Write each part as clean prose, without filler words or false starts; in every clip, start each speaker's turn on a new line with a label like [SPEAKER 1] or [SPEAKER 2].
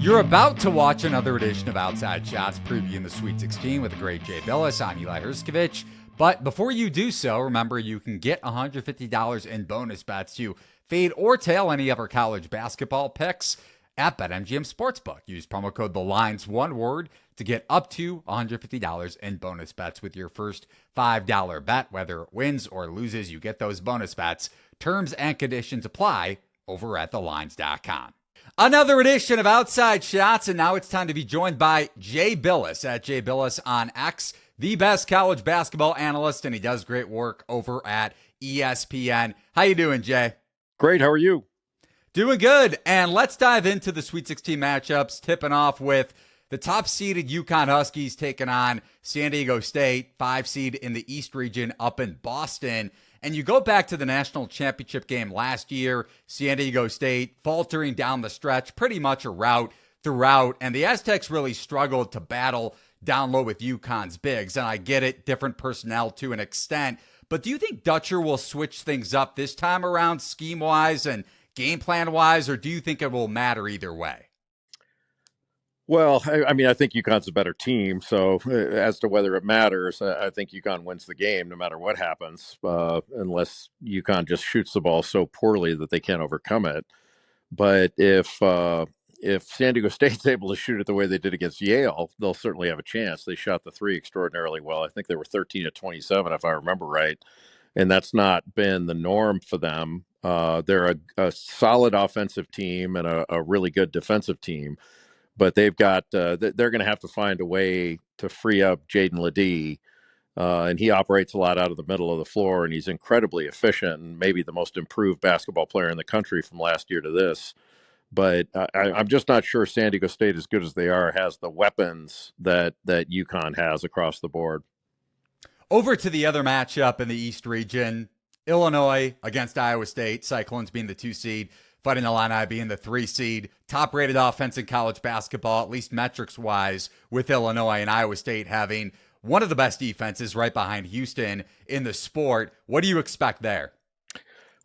[SPEAKER 1] You're about to watch another edition of Outside Shots previewing the Sweet 16 with the great Jay Bilas. I'm Hershkovich. But before you do so, remember you can get $150 in bonus bets to fade or tail any of our college basketball picks at BetMGM Sportsbook. Use promo code THELINES, one word, to get up to $150 in bonus bets with your first $5 bet. Whether it wins or loses, you get those bonus bets. Terms and conditions apply over at thelines.com. Another edition of Outside Shots, and now it's time to be joined by Jay Bilas at Jay Bilas on X, the best college basketball analyst, and he does great work over at ESPN. How you doing, Jay?
[SPEAKER 2] Great. How are you?
[SPEAKER 1] Doing good. And let's dive into the Sweet 16 matchups, tipping off with the top-seeded UConn Huskies taking on San Diego State, 5 seed in the East region up in Boston. And you go back to the national championship game last year, San Diego State faltering down the stretch, pretty much a rout throughout. And the Aztecs really struggled to battle down low with UConn's bigs. And I get it, different personnel to an extent. But do you think Dutcher will switch things up this time around scheme-wise and game plan-wise, or do you think it will matter either way?
[SPEAKER 2] Well, I think UConn's a better team. So as to whether it matters, I think UConn wins the game no matter what happens, unless UConn just shoots the ball so poorly that they can't overcome it. But if San Diego State's able to shoot it the way they did against Yale, they'll certainly have a chance. They shot the three extraordinarily well. I think they were 13 of 27, if I remember right. And that's not been the norm for them. They're a solid offensive team and a really good defensive team. But they've got they're going to have to find a way to free up Jaden Ledee, and he operates a lot out of the middle of the floor, and he's incredibly efficient and maybe the most improved basketball player in the country from last year to this. But I'm just not sure San Diego State, as good as they are, has the weapons that UConn has across the board.
[SPEAKER 1] Over to the other matchup in the East region, Illinois against Iowa State, Cyclones being the 2 seed. Fighting Illini being the 3 seed, top-rated offense in college basketball, at least metrics-wise, with Illinois and Iowa State having one of the best defenses right behind Houston in the sport. What do you expect there?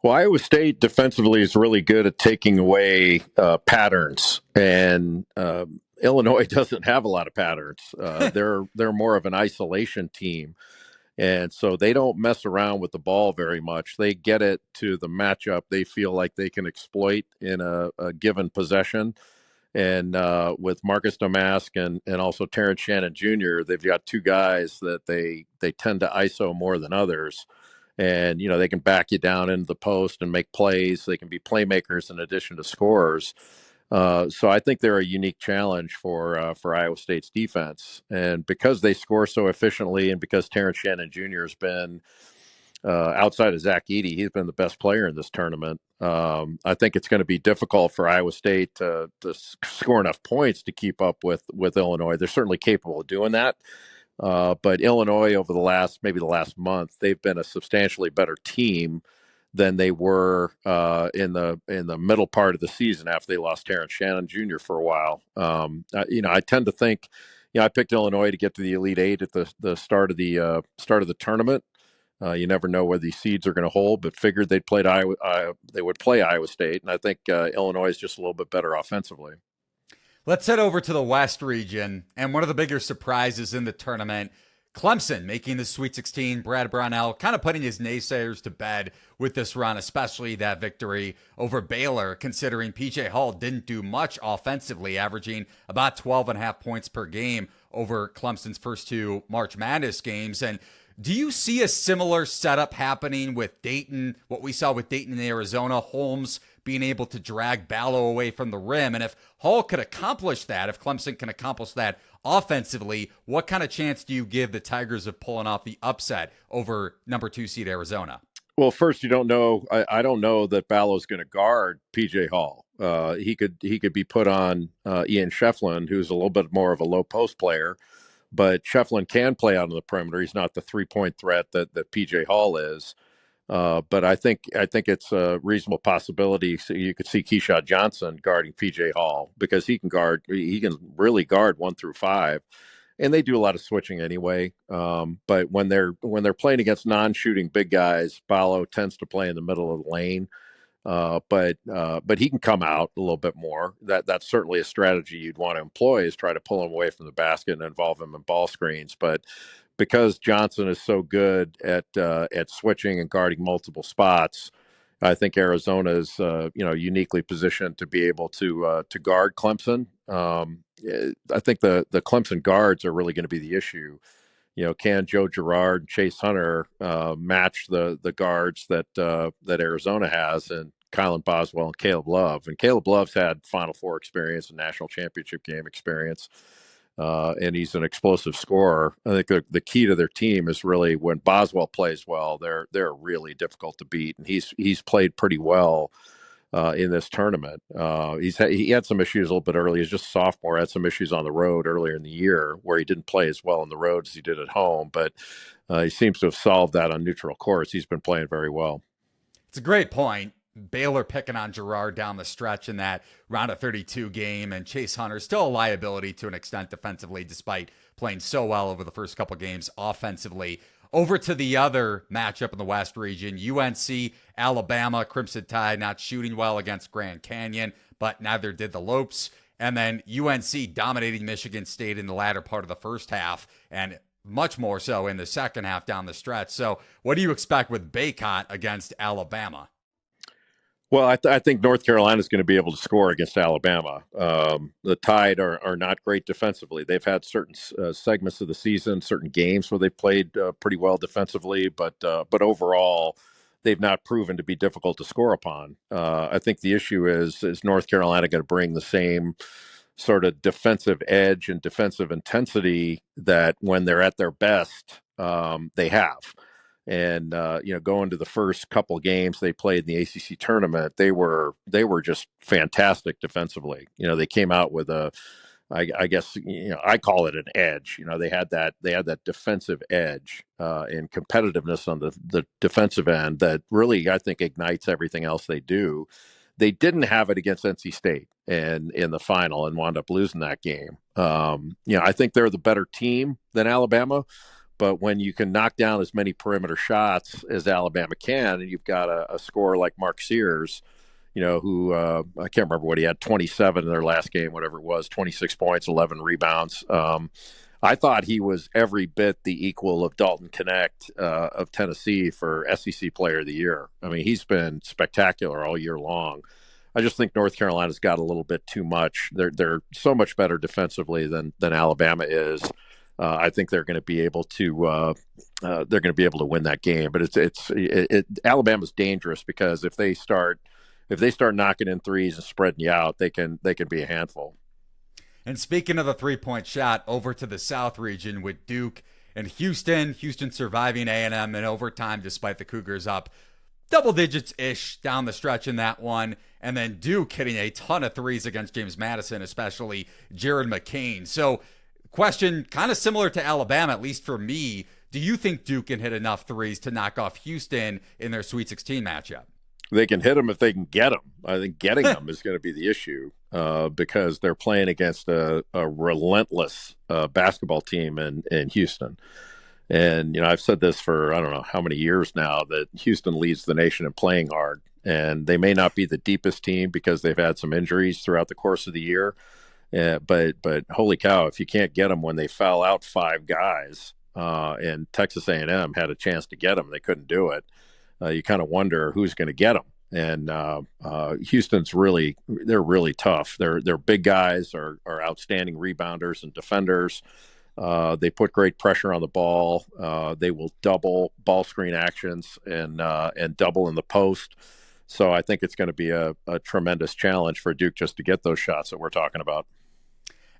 [SPEAKER 2] Well, Iowa State defensively is really good at taking away patterns, and Illinois doesn't have a lot of patterns. They're more of an isolation team. And so they don't mess around with the ball very much. They get it to the matchup they feel like they can exploit in a given possession. And with Marcus Domask and also Terrence Shannon Jr., they've got 2 guys that they tend to ISO more than others. And, they can back you down into the post and make plays. They can be playmakers in addition to scorers. So I think they're a unique challenge for Iowa State's defense. And because they score so efficiently and because Terrence Shannon Jr. has been, outside of Zach Edey, he's been the best player in this tournament. I think it's going to be difficult for Iowa State to score enough points to keep up with Illinois. They're certainly capable of doing that. But Illinois, over the last month, they've been a substantially better team than they were in the middle part of the season after they lost Terrence Shannon Jr. for a while. I tend to think, I picked Illinois to get to the Elite Eight at the start of the tournament. You never know where these seeds are going to hold, but figured they would play Iowa State, and I think Illinois is just a little bit better offensively.
[SPEAKER 1] Let's head over to the West region, and one of the bigger surprises in the tournament, Clemson making the Sweet 16, Brad Brownell kind of putting his naysayers to bed with this run, especially that victory over Baylor, considering PJ Hall didn't do much offensively, averaging about 12.5 points per game over Clemson's first 2 March Madness games. And do you see a similar setup happening with Dayton, what we saw with Dayton in Arizona, Holmes being able to drag Ballo away from the rim? And if Hall could accomplish that, if Clemson can accomplish that offensively, what kind of chance do you give the Tigers of pulling off the upset over number 2 seed Arizona?
[SPEAKER 2] Well, first, you don't know. I don't know that Ballo's going to guard PJ Hall. He could be put on Ian Shefflin, who's a little bit more of a low post player. But Shefflin can play out on the perimeter. He's not the 3-point threat that PJ Hall is. But I think it's a reasonable possibility. So you could see Keyshawn Johnson guarding PJ Hall because he can really guard 1 through 5, and they do a lot of switching anyway. But when they're playing against non-shooting big guys, Ballo tends to play in the middle of the lane. But he can come out a little bit more. That's certainly a strategy you'd want to employ, is try to pull him away from the basket and involve him in ball screens. But because Johnson is so good at switching and guarding multiple spots, I think Arizona is uniquely positioned to be able to guard Clemson. I think the Clemson guards are really going to be the issue. Can Joe Girard and Chase Hunter match the guards that Arizona has, and Kylan Boswell and Caleb Love? And Caleb Love's had Final Four experience and national championship game experience, and he's an explosive scorer. I think the key to their team is really when Boswell plays well, they're really difficult to beat, and he's played pretty well in this tournament. He had some issues a little bit early. He's just a sophomore. Had some issues on the road earlier in the year where he didn't play as well on the road as he did at home. But he seems to have solved that on neutral courts. He's been playing very well.
[SPEAKER 1] It's a great point. Baylor picking on Girard down the stretch in that round of 32 game, and Chase Hunter still a liability to an extent defensively, despite playing so well over the first couple games offensively. Over to the other matchup in the West region, UNC, Alabama, Crimson Tide not shooting well against Grand Canyon, but neither did the Lopes. And then UNC dominating Michigan State in the latter part of the first half, and much more so in the second half down the stretch. So what do you expect with Baycott against Alabama?
[SPEAKER 2] Well, I think North Carolina is going to be able to score against Alabama. The Tide are not great defensively. They've had certain segments of the season, certain games where they've played pretty well defensively, but overall, they've not proven to be difficult to score upon. I think the issue is North Carolina going to bring the same sort of defensive edge and defensive intensity that when they're at their best, they have. And going to the first couple games they played in the ACC tournament, they were just fantastic defensively. They came out with I guess I call it an edge. They had that defensive edge and competitiveness on the defensive end that really, I think, ignites everything else they do. They didn't have it against NC State and in the final and wound up losing that game. I think they're the better team than Alabama. But when you can knock down as many perimeter shots as Alabama can, and you've got a scorer like Mark Sears, who I can't remember what he had, 27 in their last game, whatever it was, 26 points, 11 rebounds. I thought he was every bit the equal of Dalton Knecht of Tennessee for SEC Player of the Year. I mean, he's been spectacular all year long. I just think North Carolina's got a little bit too much. They're so much better defensively than Alabama is. I think they're going to be able to win that game. But Alabama's dangerous because if they start knocking in threes and spreading you out, they can be a handful.
[SPEAKER 1] And speaking of the 3-point shot, over to the South region with Duke and Houston surviving A&M in overtime despite the Cougars up double digits-ish down the stretch in that one. And then Duke hitting a ton of threes against James Madison, especially Jared McCain. So question kind of similar to Alabama, at least for me. Do you think Duke can hit enough threes to knock off Houston in their Sweet 16 matchup?
[SPEAKER 2] They can hit them if they can get them. I think getting them is going to be the issue because they're playing against a relentless basketball team in Houston. And, I've said this for I don't know how many years now that Houston leads the nation in playing hard. And they may not be the deepest team because they've had some injuries throughout the course of the year. But holy cow, if you can't get them when they foul out 5 guys, and Texas A&M had a chance to get them, they couldn't do it. You kind of wonder who's going to get them. And Houston's they're really tough. Their big guys are outstanding rebounders and defenders. They put great pressure on the ball. They will double ball screen actions and double in the post. So I think it's going to be a tremendous challenge for Duke just to get those shots that we're talking about.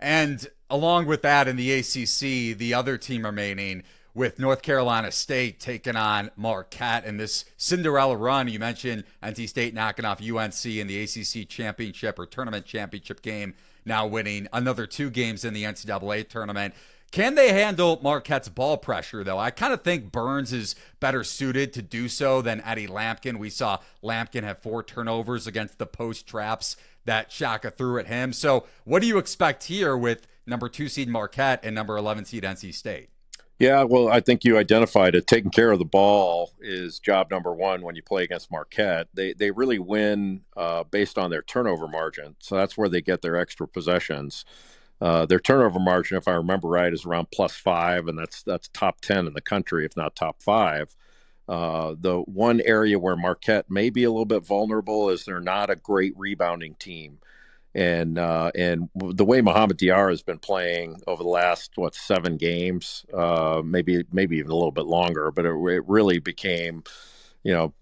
[SPEAKER 1] And along with that, in the ACC, the other team remaining with North Carolina State taking on Marquette in this Cinderella run. You mentioned NC State knocking off UNC in the ACC championship or tournament championship game, now winning another 2 games in the NCAA tournament. Can they handle Marquette's ball pressure, though? I kind of think Burns is better suited to do so than Eddie Lampkin. We saw Lampkin have 4 turnovers against the post traps that Shaka threw at him. So what do you expect here with number 2 seed Marquette and number 11 seed NC State?
[SPEAKER 2] Yeah, well, I think you identified it. Taking care of the ball is job number one when you play against Marquette. They really win based on their turnover margin, so that's where they get their extra possessions. Their turnover margin, if I remember right, is around +5, and that's top 10 in the country, if not top five. The one area where Marquette may be a little bit vulnerable is they're not a great rebounding team. And the way Mohamed Diarra has been playing over the last 7 games, maybe even a little bit longer, but it really became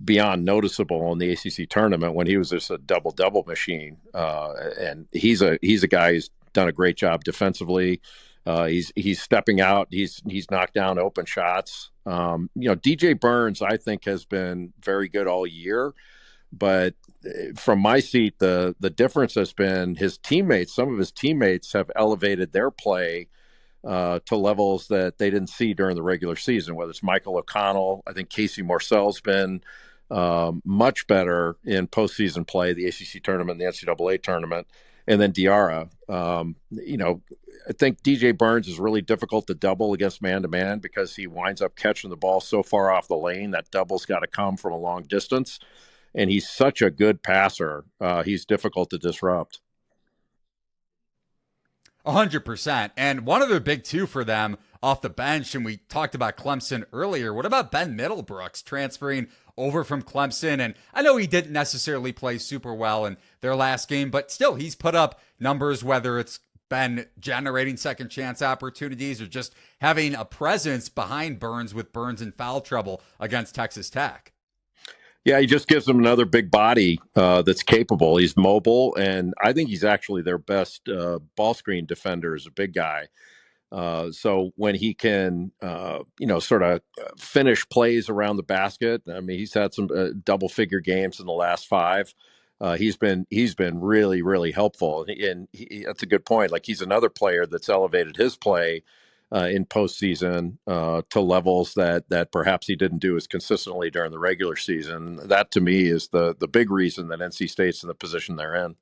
[SPEAKER 2] beyond noticeable in the ACC tournament when he was just a double machine. And he's a guy who's done a great job defensively. He's stepping out. He's knocked down open shots. DJ Burns, I think, has been very good all year. But from my seat, the difference has been his teammates. Some of his teammates have elevated their play to levels that they didn't see during the regular season, whether it's Michael O'Connell. I think Casey Morcell's been much better in postseason play, the ACC tournament, the NCAA tournament, and then Diarra. I think DJ Burns is really difficult to double against man-to-man because he winds up catching the ball so far off the lane that double's got to come from a long distance. And he's such a good passer. He's difficult to disrupt.
[SPEAKER 1] 100%. And one of the big two for them off the bench, and we talked about Clemson earlier. What about Ben Middlebrooks transferring over from Clemson? And I know he didn't necessarily play super well in their last game, but still, he's put up numbers, whether it's been generating second chance opportunities or just having a presence behind Burns, with Burns in foul trouble against Texas Tech.
[SPEAKER 2] Yeah, he just gives them another big body that's capable. He's mobile, and I think he's actually their best ball screen defender as a big guy. So when he can, sort of finish plays around the basket, I mean, he's had some double-figure games in the last 5. He's been really, really helpful, and that's a good point. Like, he's another player that's elevated his play in postseason to levels that perhaps he didn't do as consistently during the regular season. That, to me, is the big reason that NC State's in the position they're in.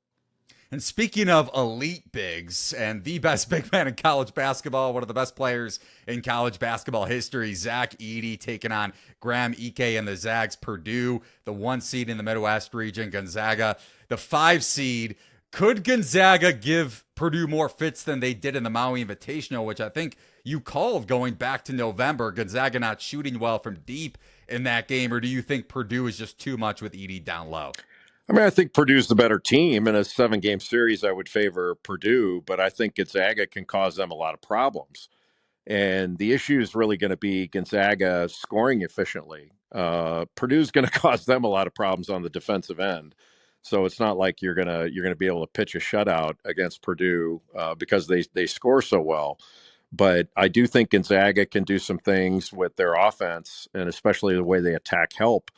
[SPEAKER 1] And speaking of elite bigs and the best big man in college basketball, one of the best players in college basketball history, Zach Edey, taking on Graham Ike and the Zags. Purdue, the 1 seed in the Midwest region, Gonzaga, the 5 seed. Could Gonzaga give Purdue more fits than they did in the Maui Invitational, which I think you called going back to November? Gonzaga not shooting well from deep in that game, or do you think Purdue is just too much with Edey down low?
[SPEAKER 2] I mean, I think Purdue's the better team. In a 7-game series, I would favor Purdue, but I think Gonzaga can cause them a lot of problems. And the issue is really going to be Gonzaga scoring efficiently. Purdue's going to cause them a lot of problems on the defensive end. So it's not like you're gonna be able to pitch a shutout against Purdue because they score so well. But I do think Gonzaga can do some things with their offense, and especially the way they attack help,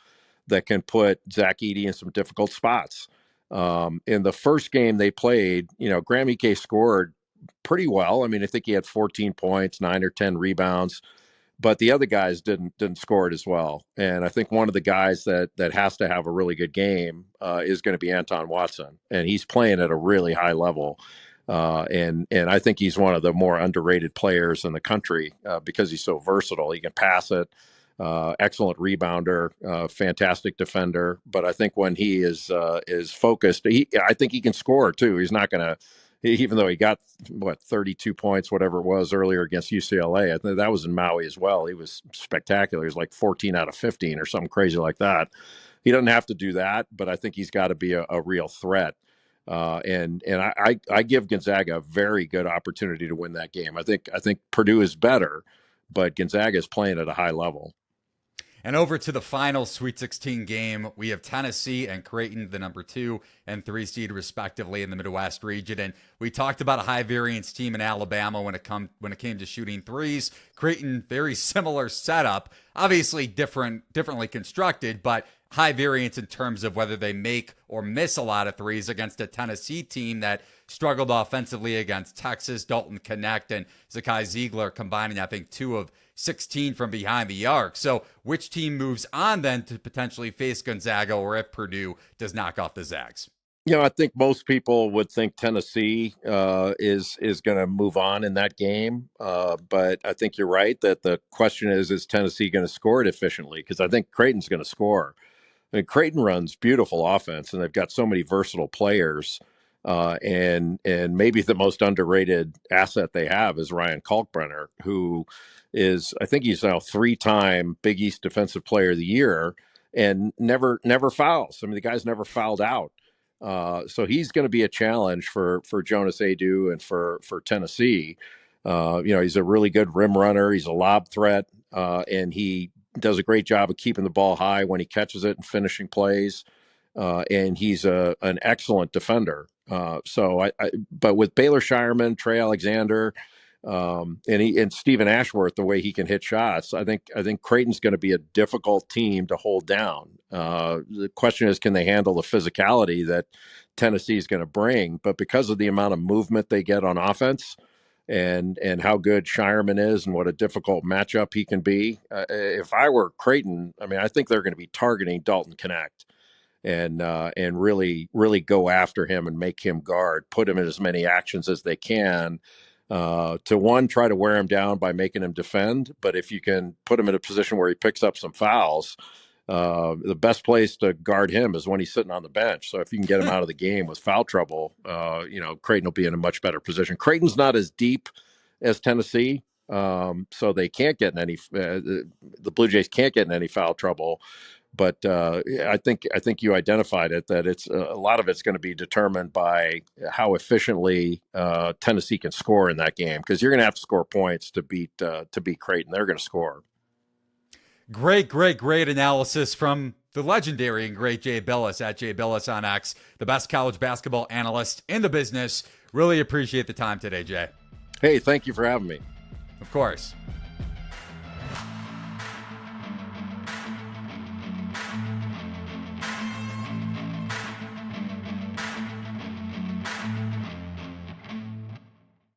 [SPEAKER 2] that can put Zach Edey in some difficult spots. In the first game they played, Graham Ike scored pretty well. I mean, I think he had 14 points, 9 or 10 rebounds, but the other guys didn't score it as well. And I think one of the guys that has to have a really good game is going to be Anton Watson, and he's playing at a really high level. And I think he's one of the more underrated players in the country because he's so versatile. He can pass it, excellent rebounder, fantastic defender. But I think when he is focused, I think he can score too. He's not going to. Even though he got 32 points, whatever it was earlier against UCLA, I think that was in Maui as well. He was spectacular. He was like 14 out of 15 or something crazy like that. He doesn't have to do that, but I think he's got to be a real threat. And I give Gonzaga a very good opportunity to win that game. I think Purdue is better, but Gonzaga is playing at a high level.
[SPEAKER 1] And over to the final Sweet 16 game, we have Tennessee and Creighton, the number 2 and 3 seed respectively in the Midwest region. And we talked about a high variance team in Alabama when it came to shooting threes. Creighton, very similar setup, obviously differently constructed, but high variance in terms of whether they make or miss a lot of threes against a Tennessee team that struggled offensively against Texas. Dalton Knecht and Zakai Ziegler combining, I think, 2 of 16 from behind the arc. So which team moves on then to potentially face Gonzaga, or if Purdue does knock off the Zags?
[SPEAKER 2] I think most people would think Tennessee is going to move on in that game, but I think you're right that the question is Tennessee going to score it efficiently? Because I think Creighton's going to score. I mean, Creighton runs beautiful offense, and they've got so many versatile players. And maybe the most underrated asset they have is Ryan Kalkbrenner, who is, I think he's now 3-time Big East Defensive Player of the Year and never fouls. I mean, the guy's never fouled out. So he's going to be a challenge for Jonas Adu and for Tennessee. He's a really good rim runner. He's a lob threat, and he does a great job of keeping the ball high when he catches it and finishing plays. And he's an excellent defender. But with Baylor Shireman, Trey Alexander, and Stephen Ashworth, the way he can hit shots, I think Creighton's going to be a difficult team to hold down. The question is, can they handle the physicality that Tennessee is going to bring? But because of the amount of movement they get on offense, and how good Shireman is and what a difficult matchup he can be. If I were Creighton, I mean, I think they're going to be targeting Dalton Connect and really go after him and make him guard, put him in as many actions as they can. Try to wear him down by making him defend. But if you can put him in a position where he picks up some fouls, the best place to guard him is when he's sitting on the bench. So if you can get him out of the game with foul trouble, Creighton will be in a much better position. Creighton's not as deep as Tennessee, so they can't get in any. The Blue Jays can't get in any foul trouble. But I think you identified it, that it's a lot of it's going to be determined by how efficiently Tennessee can score in that game, because you're going to have to score points to beat Creighton. They're going to score.
[SPEAKER 1] Great analysis from the legendary and great Jay Bilas at Jay Bilas on X, the best college basketball analyst in the business. Really appreciate the time today, Jay.
[SPEAKER 2] Hey, thank you for having me.
[SPEAKER 1] Of course.